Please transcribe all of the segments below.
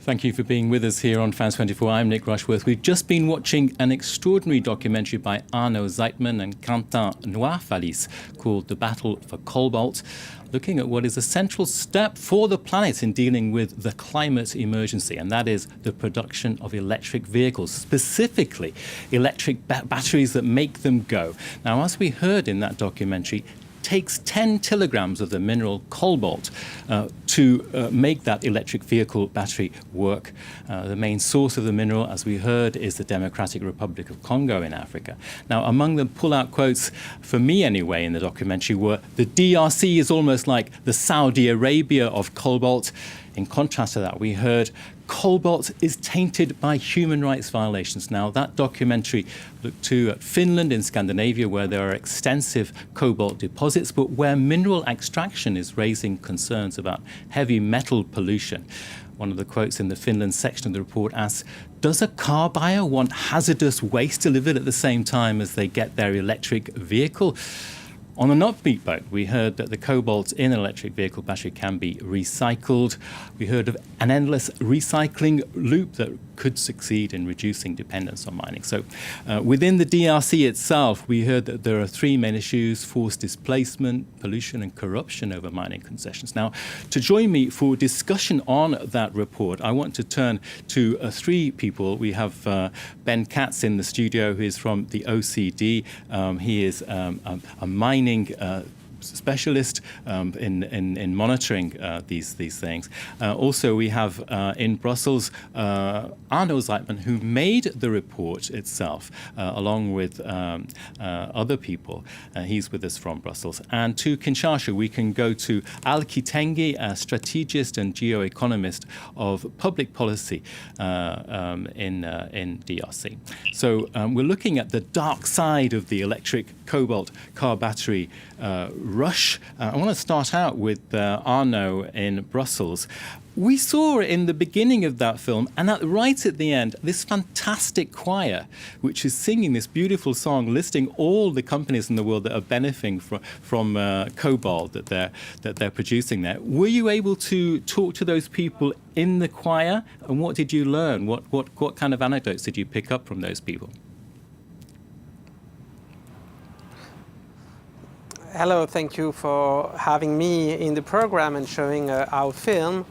Thank you for being with us here on France 24. I'm Nick Rushworth. We've just been watching an extraordinary documentary by Arnaud Zeitman and Quentin Noirfalis called The Battle for Cobalt, looking at what is a central step for the planet in dealing with the climate emergency, and that is the production of electric vehicles, specifically electric batteries that make them go. Now, as we heard in that documentary, takes 10 kilograms of the mineral cobalt to make that electric vehicle battery work. The main source of the mineral, as we heard, is the Democratic Republic of Congo in Africa. Now, among the pull-out quotes, for me anyway, in the documentary were, the DRC is almost like the Saudi Arabia of cobalt. In contrast to that, we heard cobalt is tainted by human rights violations. Now, that documentary looked too at Finland in Scandinavia, where there are extensive cobalt deposits, but where mineral extraction is raising concerns about heavy metal pollution. One of the quotes in the Finland section of the report asks, does a car buyer want hazardous waste delivered at the same time as they get their electric vehicle? On an upbeat note, we heard that the cobalt in an electric vehicle battery can be recycled. We heard of an endless recycling loop that could succeed in reducing dependence on mining. So within the DRC itself, we heard that there are three main issues: forced displacement, pollution and corruption over mining concessions. Now, to join me for discussion on that report, I want to turn to three people. We have Ben Katz in the studio, who is from the OCD. He is a mining specialist in monitoring these things. Also, we have in Brussels Arnaud Zeitman, who made the report itself, along with other people. He's with us from Brussels. And to Kinshasa, we can go to Al Kitenge, a strategist and geoeconomist of public policy in DRC. So we're looking at the dark side of the electric cobalt car battery rush. I want to start out with Arnaud in Brussels. We saw in the beginning of that film, and right at the end, this fantastic choir, which is singing this beautiful song, listing all the companies in the world that are benefiting from cobalt that they're producing there. Were you able to talk to those people in the choir, and what did you learn? What kind of anecdotes did you pick up from those people? Hello, thank you for having me in the program and showing our film.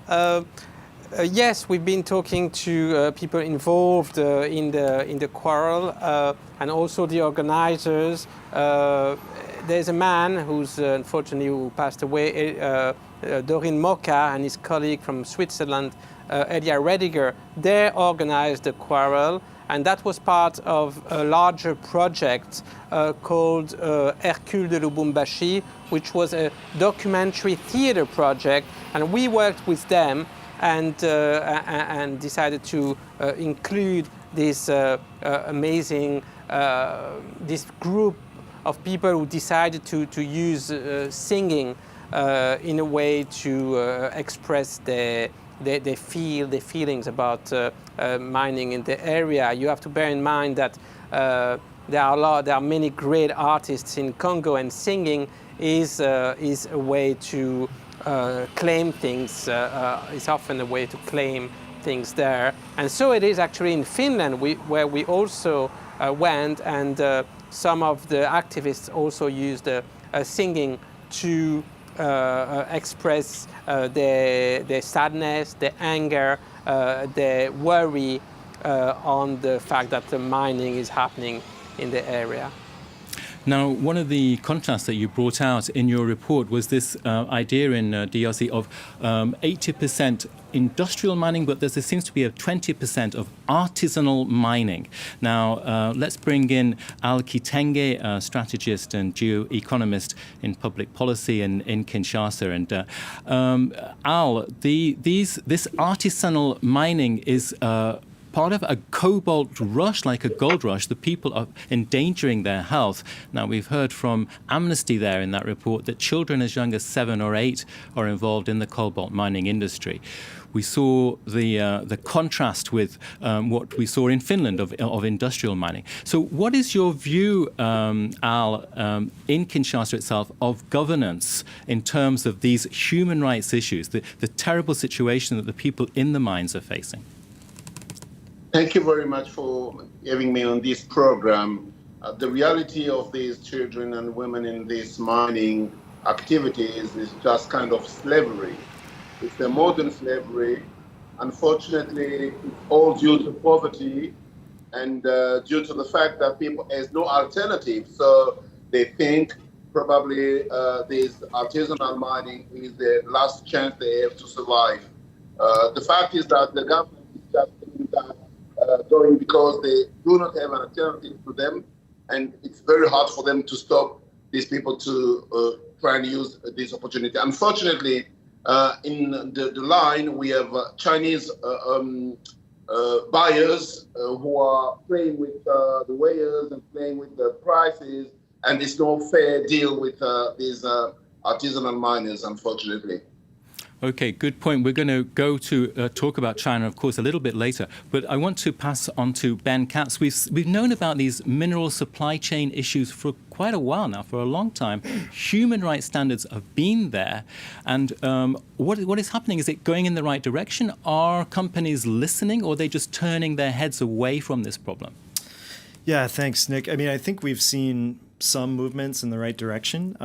Yes, we've been talking to people involved in the quarrel and also the organizers. There's a man who's unfortunately who passed away, Doreen Moka, and his colleague from Switzerland, Elia Rediger. They organized the quarrel, and that was part of a larger project called Hercule de Lubumbashi, which was a documentary theater project, and we worked with them and decided to include this amazing this group of people who decided to use singing in a way to express their feelings about mining in the area. You have to bear in mind that there are many great artists in Congo, and singing is a way to claim things. It's often a way to claim things there, and so it is actually in Finland, where we also went, and some of the activists also used singing to express their sadness, their anger, their worry on the fact that the mining is happening in the area. Now, one of the contrasts that you brought out in your report was this idea in DRC of 80% industrial mining, but there seems to be a 20% of artisanal mining. Now, let's bring in Al Kitenge, a strategist and geoeconomist in public policy in Kinshasa. And Al, this artisanal mining is part of a cobalt rush, like a gold rush. The people are endangering their health. Now, we've heard from Amnesty there in that report that children as young as 7 or 8 are involved in the cobalt mining industry. We saw the contrast with what we saw in Finland of industrial mining. So what is your view, Al, in Kinshasa itself, of governance in terms of these human rights issues, the terrible situation that the people in the mines are facing? Thank you very much for having me on this program. The reality of these children and women in these mining activities is just kind of slavery. It's a modern slavery. Unfortunately, it's all due to poverty and due to the fact that people has no alternative. So they think probably this artisanal mining is the last chance they have to survive. The fact is that the government is just doing that going because they do not have an alternative to them, and it's very hard for them to stop these people to try and use this opportunity. Unfortunately, in the line, we have Chinese buyers who are playing with the weighers and playing with the prices, and it's no fair deal with these artisanal miners, unfortunately. Okay, good point. We're going to go to talk about China, of course, a little bit later. But I want to pass on to Ben Katz. We've known about these mineral supply chain issues for quite a while now, for a long time. Human rights standards have been there. And what is happening? Is it going in the right direction? Are companies listening, or are they just turning their heads away from this problem? Yeah, thanks, Nick. I mean, I think we've seen some movements in the right direction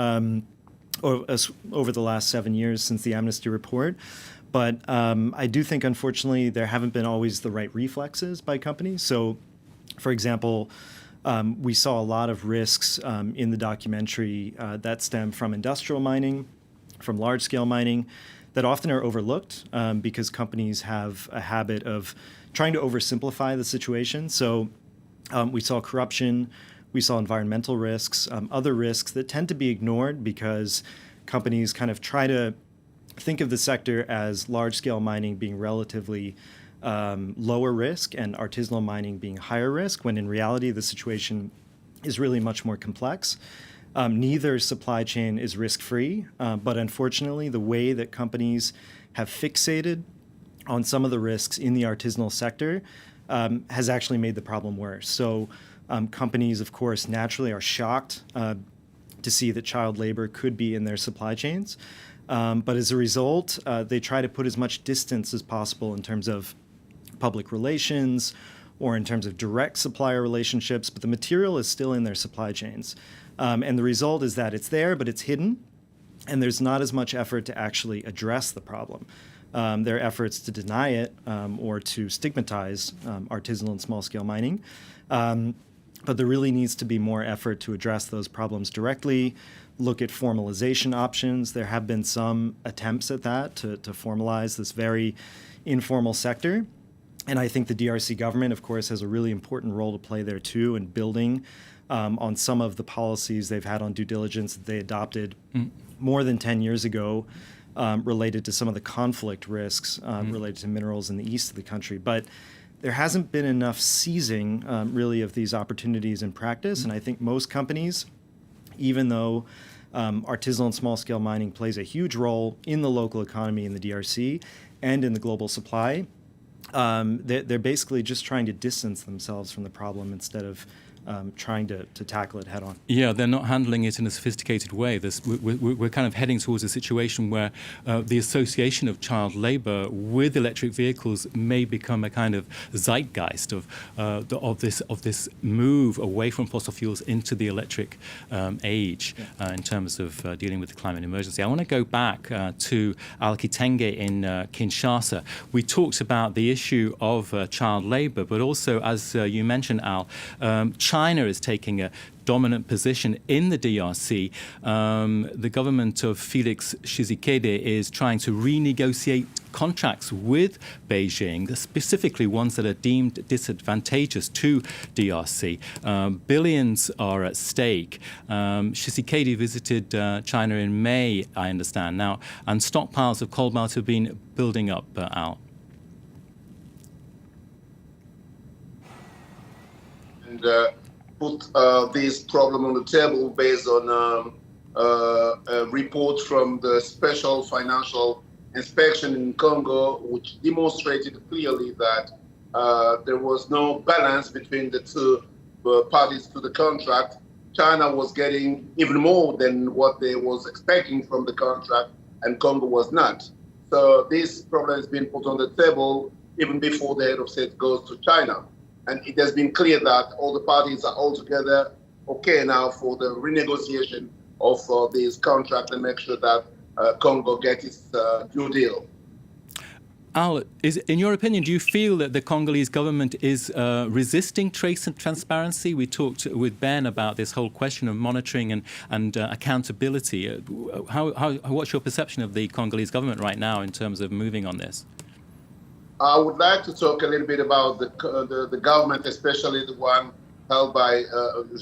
over the last 7 years since the Amnesty report. But I do think, unfortunately, there haven't been always the right reflexes by companies. So, for example, we saw a lot of risks in the documentary that stem from industrial mining, from large-scale mining, that often are overlooked because companies have a habit of trying to oversimplify the situation. So we saw corruption, we saw environmental risks, other risks that tend to be ignored because companies kind of try to think of the sector as large-scale mining being relatively lower risk and artisanal mining being higher risk, when in reality the situation is really much more complex. Neither supply chain is risk-free, but unfortunately the way that companies have fixated on some of the risks in the artisanal sector has actually made the problem worse. So companies, of course, naturally are shocked to see that child labor could be in their supply chains. But as a result, they try to put as much distance as possible in terms of public relations or in terms of direct supplier relationships, but the material is still in their supply chains. And the result is that it's there, but it's hidden, and there's not as much effort to actually address the problem. There are efforts to deny it or to stigmatize artisanal and small-scale mining. But there really needs to be more effort to address those problems directly, look at formalization options. There have been some attempts at that to formalize this very informal sector. And I think the DRC government, of course, has a really important role to play there too in building on some of the policies they've had on due diligence that they adopted more than 10 years ago related to some of the conflict risks related to minerals in the east of the country. But there hasn't been enough seizing, really, of these opportunities in practice. And I think most companies, even though artisanal and small-scale mining plays a huge role in the local economy in the DRC and in the global supply, they're basically just trying to distance themselves from the problem instead of trying to tackle it head on. Yeah, they're not handling it in a sophisticated way. We're kind of heading towards a situation where the association of child labor with electric vehicles may become a kind of zeitgeist of this move away from fossil fuels into the electric age in terms of dealing with the climate emergency. I want to go back to Al Kitenge in Kinshasa. We talked about the issue of child labor, but also, as you mentioned, Al, China is taking a dominant position in the DRC. The government of Felix Tshisekedi is trying to renegotiate contracts with Beijing, specifically ones that are deemed disadvantageous to DRC. Billions are at stake. Tshisekedi visited China in May, I understand now, and stockpiles of cobalt have been building up, Al. And put this problem on the table based on a report from the Special Financial inspection in Congo, which demonstrated clearly that there was no balance between the two parties to the contract. China was getting even more than what they was expecting from the contract, and Congo was not. So this problem has been put on the table even before the head of state goes to China. And it has been clear that all the parties are altogether okay now for the renegotiation of this contract and make sure that Congo gets its due deal. Al, in your opinion, do you feel that the Congolese government is resisting trace and transparency? We talked with Ben about this whole question of monitoring and accountability. What's your perception of the Congolese government right now in terms of moving on this? I would like to talk a little bit about the government, especially the one held by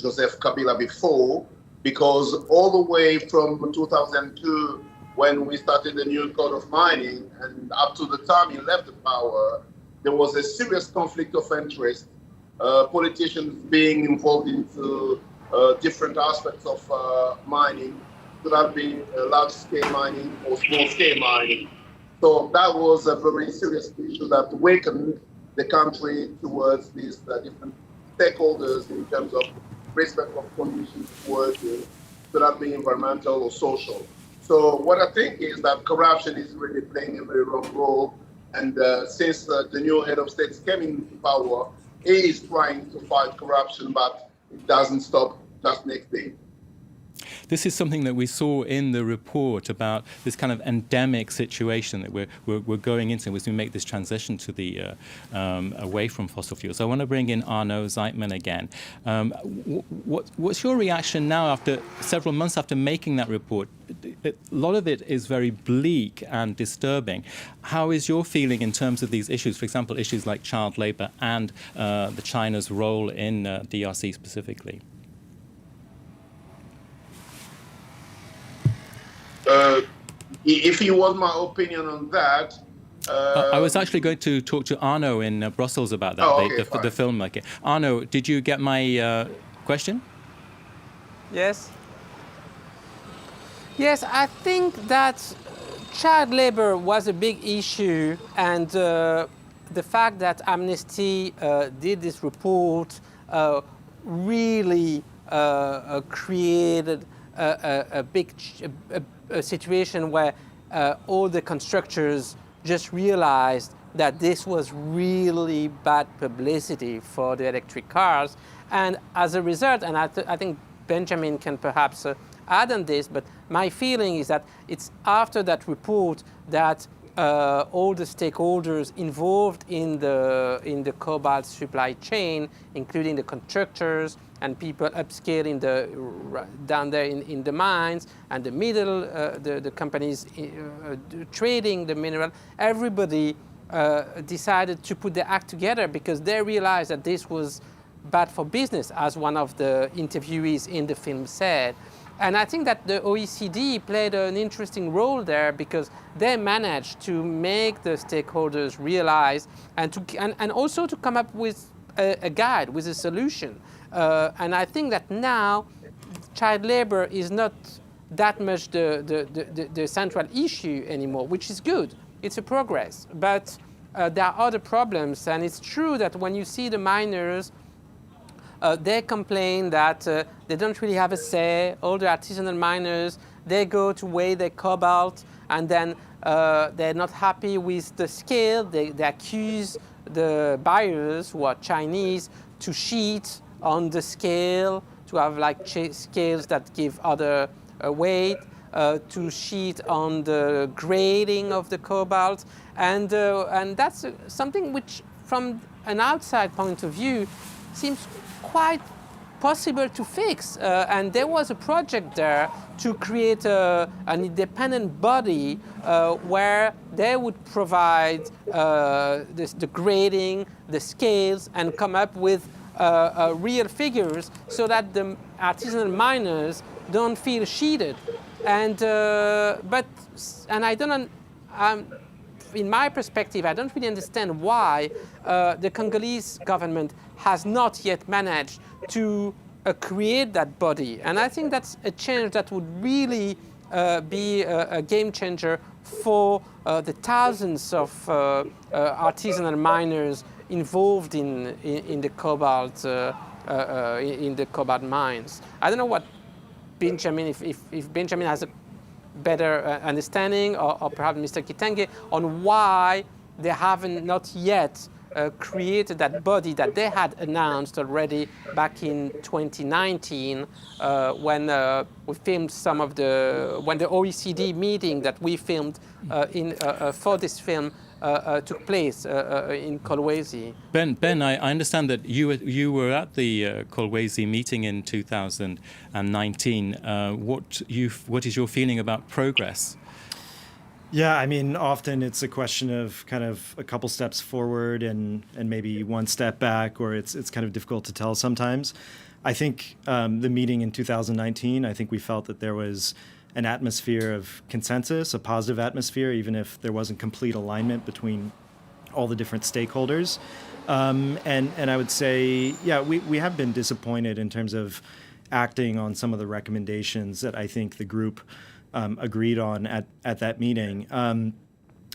Joseph Kabila before, because all the way from 2002, when we started the new code of mining, and up to the time he left the power, there was a serious conflict of interest. Politicians being involved into different aspects of mining, could have been large-scale mining or small-scale mining. So that was a very serious issue that awakened the country towards these different stakeholders in terms of respect of conditions of working, could that be environmental or social. So what I think is that corruption is really playing a very wrong role. And since the new head of state came into power, he is trying to fight corruption, but it doesn't stop just next day. This is something that we saw in the report about this kind of endemic situation that we're going into as we make this transition to the away from fossil fuels. So I want to bring in Arnaud Zeitman again. What's your reaction now after several months after making that report? A lot of it is very bleak and disturbing. How is your feeling in terms of these issues, for example, issues like child labor and the China's role in DRC specifically? If you want my opinion on that... I was actually going to talk to Arnaud in Brussels about that, the filmmaker. Arnaud, did you get my question? Yes. Yes, I think that child labor was a big issue, and the fact that Amnesty did this report really created a situation where all the constructors just realized that this was really bad publicity for the electric cars. And as a result, and I think Benjamin can perhaps add on this, but my feeling is that it's after that report that all the stakeholders involved in the cobalt supply chain, including the constructors and people upscaling down there in the mines and the middle, the companies trading the mineral, everybody decided to put their act together because they realized that this was bad for business, as one of the interviewees in the film said. And I think that the OECD played an interesting role there because they managed to make the stakeholders realize and also to come up with a guide, with a solution. And I think that now child labor is not that much the central issue anymore, which is good. It's a progress. But there are other problems. And it's true that when you see the miners, they complain that they don't really have a say. All the artisanal miners, they go to weigh their cobalt, and then they're not happy with the scale. They accuse the buyers, who are Chinese, to cheat on the scale, to have like scales that give other weight, to cheat on the grading of the cobalt. And that's something which, from an outside point of view, seems quite possible to fix. And there was a project there to create an independent body where they would provide the grading, the scales, and come up with real figures so that the artisanal miners don't feel cheated. And I don't. In my perspective, I don't really understand why the Congolese government has not yet managed to create that body. And I think that's a change that would really be a game changer for the thousands of artisanal miners involved in the cobalt mines. I don't know what Benjamin, if Benjamin has a better understanding, or perhaps Mr. Kitenge, on why they haven't not yet created that body that they had announced already back in 2019 when we filmed when the OECD meeting that we filmed for this film took place in Kolwezi. Ben, I understand that you were at the Kolwezi meeting in 2019. What is your feeling about progress? Yeah, I mean, often it's a question of kind of a couple steps forward and maybe one step back, or it's kind of difficult to tell sometimes. I think the meeting in 2019, I think we felt that there was an atmosphere of consensus, a positive atmosphere, even if there wasn't complete alignment between all the different stakeholders. And I would say, yeah, we have been disappointed in terms of acting on some of the recommendations that I think the group agreed on at that meeting.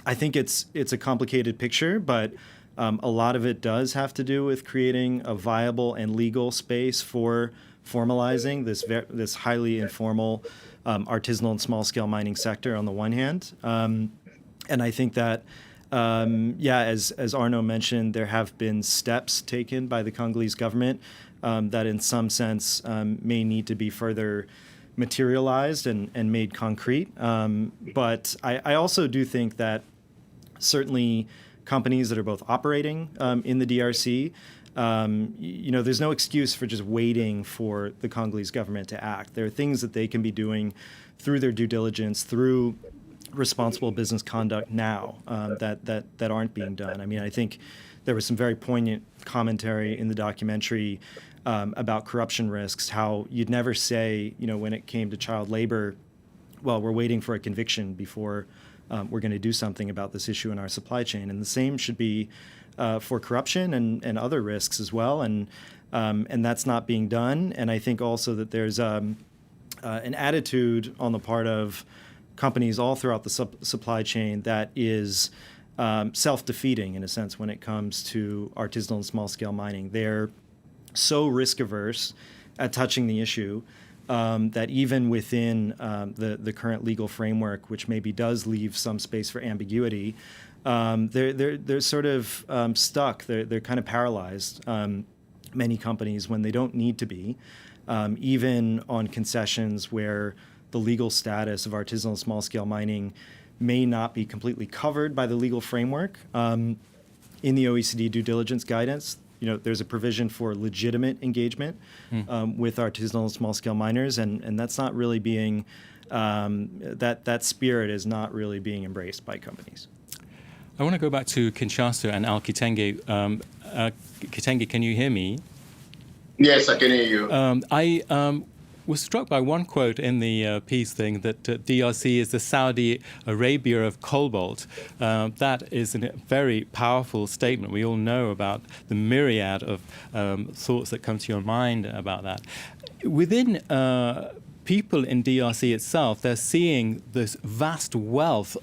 I think it's a complicated picture, but a lot of it does have to do with creating a viable and legal space for formalizing this highly informal artisanal and small-scale mining sector on the one hand. And I think that, as Arnaud mentioned, there have been steps taken by the Congolese government that in some sense may need to be further materialized and made concrete. But I also do think that certainly companies that are both operating in the DRC, there's no excuse for just waiting for the Congolese government to act. There are things that they can be doing through their due diligence, through responsible business conduct now that aren't being done. I mean, I think there was some very poignant commentary in the documentary about corruption risks, how you'd never say, when it came to child labor, well, we're waiting for a conviction before we're going to do something about this issue in our supply chain. And the same should be for corruption and other risks as well. And that's not being done. And I think also that there's an attitude on the part of companies all throughout the supply chain that is self-defeating in a sense when it comes to artisanal and small-scale mining. They're so risk-averse at touching the issue that even within the current legal framework, which maybe does leave some space for ambiguity, they're sort of stuck. They're kind of paralyzed. Many companies, when they don't need to be, even on concessions where the legal status of artisanal and small-scale mining may not be completely covered by the legal framework. In the OECD due diligence guidance, there's a provision for legitimate engagement with artisanal and small-scale miners, and that's not really being that spirit is not really being embraced by companies. I want to go back to Kinshasa and Al Kitenge. Kitenge, can you hear me? Yes, I can hear you. I was struck by one quote in the piece thing that DRC is the Saudi Arabia of cobalt. That is a very powerful statement. We all know about the myriad of thoughts that come to your mind about that. Within people in DRC itself, they're seeing this vast wealth,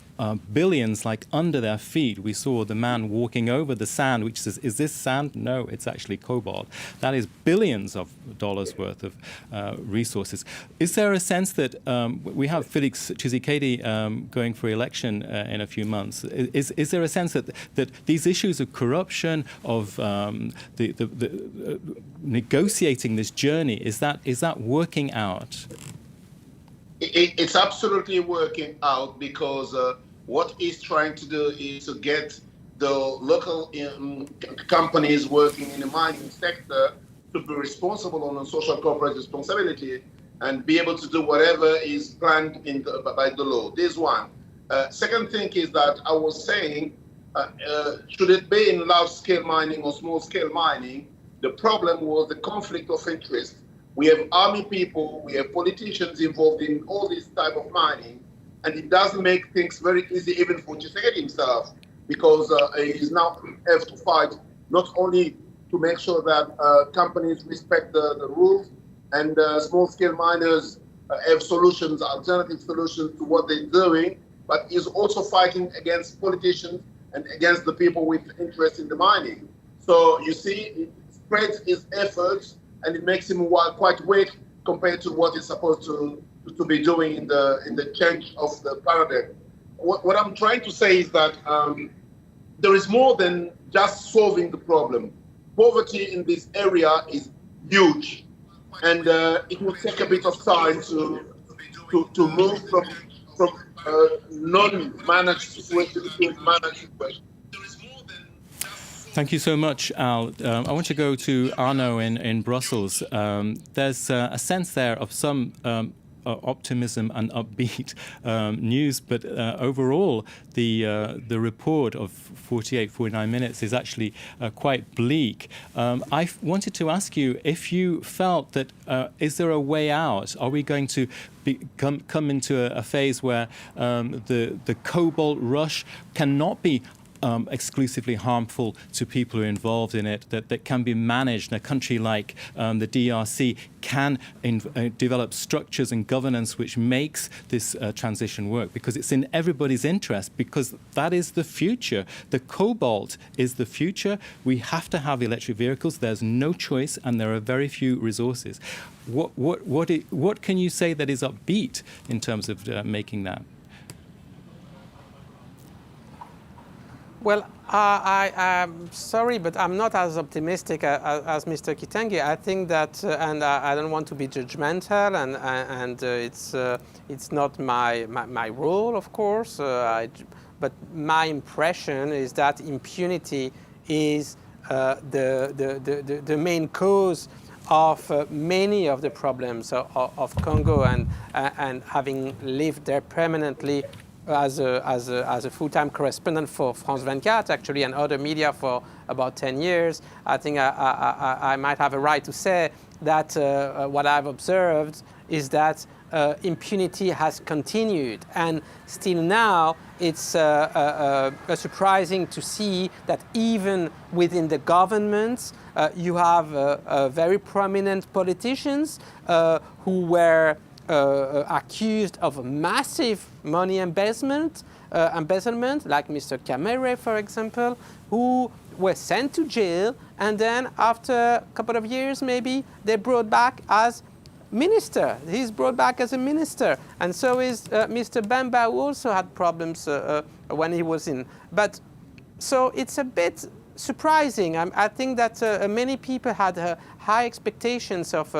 billions under their feet. We saw the man walking over the sand, which says, is this sand? No, it's actually cobalt. That is billions of dollars worth of resources. Is there a sense that we have Felix Tshisekedi going for election in a few months? Is there a sense that these issues of corruption, of the negotiating this journey, is that working out? It's absolutely working out because what he's trying to do is to get the local companies working in the mining sector to be responsible on a social corporate responsibility and be able to do whatever is planned by the law. This one. Second thing is that I was saying, should it be in large-scale mining or small-scale mining, the problem was the conflict of interest. We have army people, we have politicians involved in all this type of mining, and it doesn't make things very easy even for Tshisekedi himself, because he's now have to fight not only to make sure that companies respect the rules and small-scale miners have solutions, alternative solutions to what they're doing, but is also fighting against politicians and against the people with interest in the mining. So you see, it spreads his efforts and it makes him quite weak compared to what he's supposed to be doing in the change of the paradigm. What I'm trying to say is that there is more than just solving the problem. Poverty in this area is huge, and it will take a bit of time to move from non-managed situation to managed situation. Thank you so much, Al. I want to go to Arno in Brussels. There's a sense there of some optimism and upbeat news, but overall the report of 49 minutes is actually quite bleak. I wanted to ask you if you felt that is there a way out? Are we going to come into a phase where the cobalt rush cannot be exclusively harmful to people who are involved in it, that can be managed? A country like the DRC can develop structures and governance which makes this transition work, because it's in everybody's interest, because that is the future. The cobalt is the future. We have to have electric vehicles. There's no choice, and there are very few resources. What can you say that is upbeat in terms of making that? Well, I'm sorry, but I'm not as optimistic as Mr. Kitenge. I think that, and I don't want to be judgmental, and it's not my role, of course. But my impression is that impunity is the main cause of many of the problems of Congo, and having lived there permanently as a full-time correspondent for France 24, actually, and other media for about 10 years, I think I might have a right to say that what I've observed is that impunity has continued. And still now, it's surprising to see that even within the government, you have very prominent politicians who were accused of massive money embezzlement, like Mr. Kamere, for example, who were sent to jail, and then after a couple of years, maybe, they're brought back as minister. He's brought back as a minister. And so is Mr. Bemba, who also had problems when he was in. But so it's a bit surprising. I think that many people had high expectations of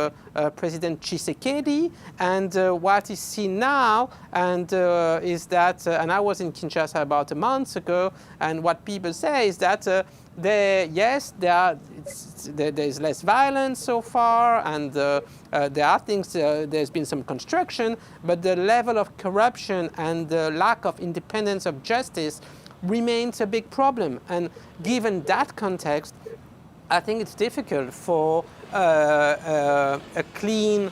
President Tshisekedi, and what is seen now is that, and I was in Kinshasa about a month ago, and what people say is that there's less violence so far, and there are things, there's been some construction, but the level of corruption and the lack of independence of justice remains a big problem. And given that context, I think it's difficult for a clean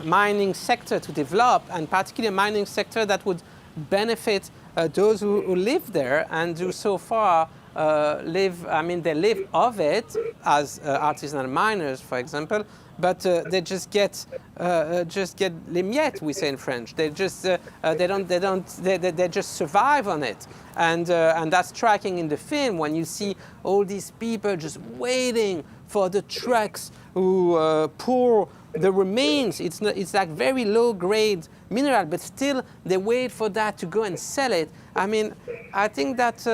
mining sector to develop, and particularly a mining sector that would benefit those who live there and who so far they live of it as artisanal miners, for example, but they just get les miettes, we say in French. They just they just survive on it, and that's striking in the film when you see all these people just waiting for the trucks who pour the remains. It's like very low grade mineral, but still they wait for that to go and sell it. I mean, I think that.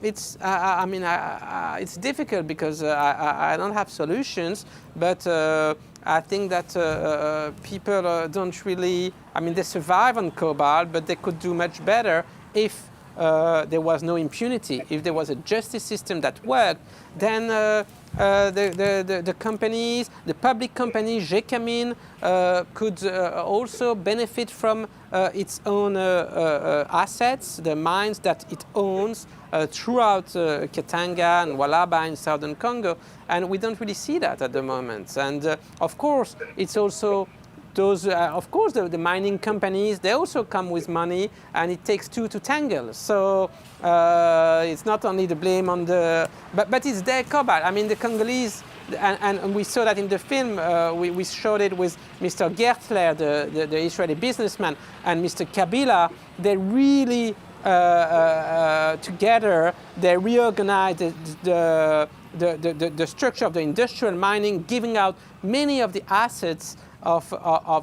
It's difficult because I don't have solutions, but I think that people don't really, they survive on cobalt, but they could do much better if there was no impunity. If there was a justice system that worked, then the companies, the public company, GECAMIN, could also benefit from its own assets, the mines that it owns throughout Katanga and Walaba in southern Congo. And we don't really see that at the moment. And of course, it's also those, of course, the mining companies, they also come with money, and it takes two to tangle. So it's not only the blame on the, but it's their cobalt. I mean, the Congolese, and we saw that in the film, we showed it with Mr. Gertler, the Israeli businessman, and Mr. Kabila. They really, together, they reorganized the structure of the industrial mining, giving out many of the assets of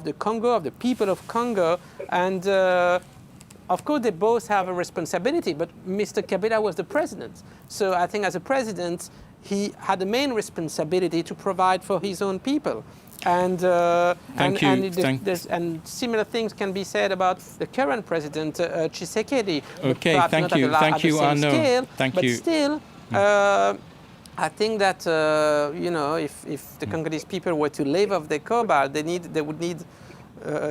the Congo, of the people of Congo, and of course they both have a responsibility, but Mr. Kabila was the president. So I think as a president, he had the main responsibility to provide for his own people. And and similar things can be said about the current president, Tshisekedi. Okay, thank you, Arnaud. Scale, thank but you. Still, I think that if the Congolese people were to live off their cobalt, they would need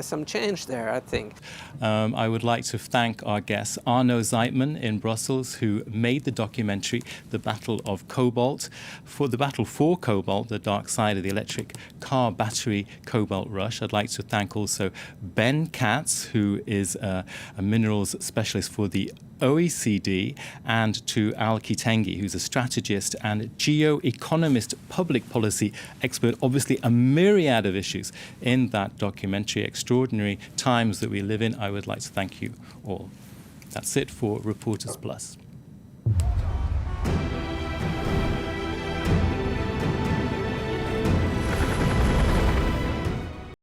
some change there, I think. I would like to thank our guest, Arnaud Zeitman in Brussels, who made the documentary, The Battle of Cobalt. For the battle for cobalt, the dark side of the electric car battery cobalt rush. I'd like to thank also Ben Katz, who is a minerals specialist for the OECD, and to Al Kitengi, who's a strategist and geo-economist public policy expert. Obviously, a myriad of issues in that documentary. Extraordinary times that we live in. I would like to thank you all. That's it for Reporters Plus.